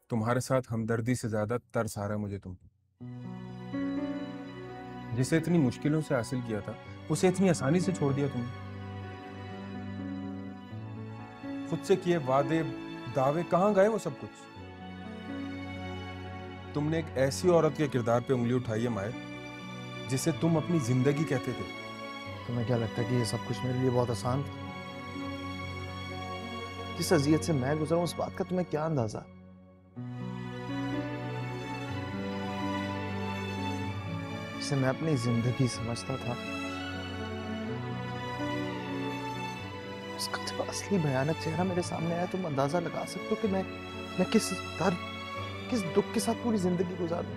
तुम्हारे साथ हमदर्दी से ज्यादा तरस आ रहा है मुझे तुम। जिसे इतनी मुश्किलों से हासिल किया था उसे इतनी आसानी से छोड़ दिया तुमने। खुद से किए वादे, दावे कहाँ गए वो सब कुछ। तुमने एक ऐसी औरत के किरदार पे उंगली उठाई है मायर, जिसे तुम अपनी जिंदगी कहते थे। तुम्हें क्या लगता है कि ये सब कुछ मेरे लिए बहुत आसान था? जिस अजियत से मैं गुजरा हूं उस बात का तुम्हें क्या अंदाजा? जिसे मैं अपनी जिंदगी समझता था, उसका जब असली भयानक चेहरा मेरे सामने आया, तुम अंदाजा लगा सकते हो कि मैं किस दर्द, किस दुख के साथ पूरी जिंदगी गुजारूं।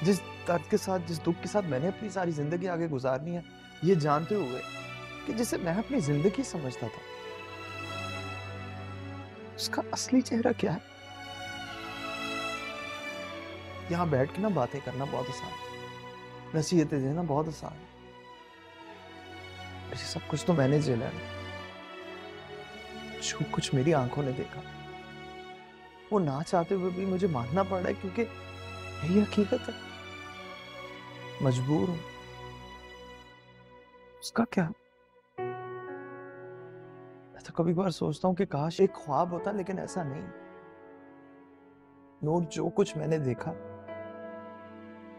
जिस दर्द के साथ, जिस दुख के साथ मैंने अपनी सारी जिंदगी आगे गुजारनी है, ये जानते हुए कि जिसे मैं अपनी जिंदगी समझता था, उसका असली चेहरा क्या है। यहाँ बैठ के ना बातें करना बहुत आसान है, नसीहतें देना बहुत आसान है। ये सब कुछ तो मैंने झेला है। जो कुछ मेरी आंखों ने देखा, वो ना चाहते हुए भी मुझे मानना पड़ रहा है, क्योंकि यही हकीकत है। मजबूर हूं। उसका क्या? मैं तो कभी कभार सोचता हूँ कि काश एक ख्वाब होता, लेकिन ऐसा नहीं। नूर, जो कुछ मैंने देखा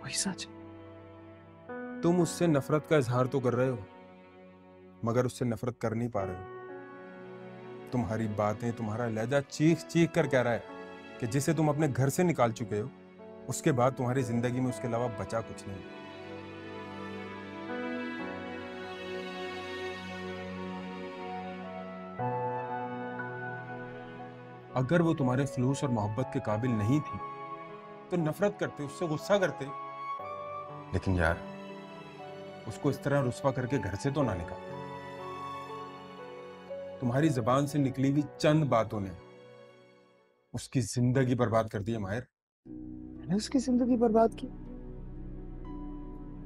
वही सच है। तुम उससे नफरत का इजहार तो कर रहे हो, मगर उससे नफरत कर नहीं पा रहे हो। तुम्हारी बातें, तुम्हारा लहजा चीख चीख कर कह रहा है कि जिसे तुम अपने घर से निकाल चुके हो, उसके बाद तुम्हारी जिंदगी में उसके अलावा बचा कुछ नहीं। अगर वो तुम्हारे फलूस और मोहब्बत के काबिल नहीं थी तो नफरत करते, उससे गुस्सा करते। लेकिन यार, उसको इस तरह रुस्वा करके घर से तो ना निकाल। तुम्हारी जबान से निकली हुई चंद बातों ने उसकी जिंदगी बर्बाद कर दी है माहिर। मैंने उसकी जिंदगी बर्बाद की?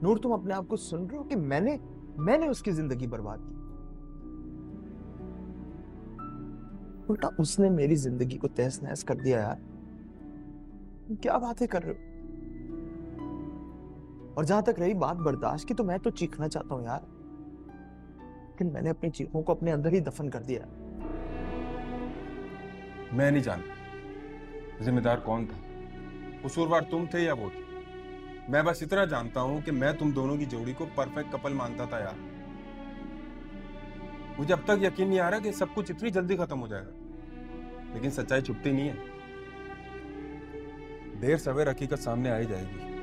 नूर, तुम अपने आप को सुन रहे हो कि मैंने उसकी जिंदगी बर्बाद की? उल्टा उसने मेरी जिंदगी को तहस नहस कर दिया। यार, तुम क्या बातें कर रहे हो? और जहां तक रही बात बर्दाश्त की, तो मैं तो चीखना चाहता हूँ यार, लेकिन मैंने अपनी चीखों को अपने अंदर ही दफन कर दिया। मैं नहीं जानता जिम्मेदार कौन था, कसूरवार तुम थे या वो थे। मैं बस इतना जानता हूं कि मैं तुम दोनों की जोड़ी को परफेक्ट कपल मानता था यार। मुझे अब तक यकीन नहीं आ रहा कि सब कुछ इतनी जल्दी खत्म हो जाएगा, लेकिन सच्चाई छुपती नहीं है। देर सवेर हकीकत सामने आ ही जाएगी।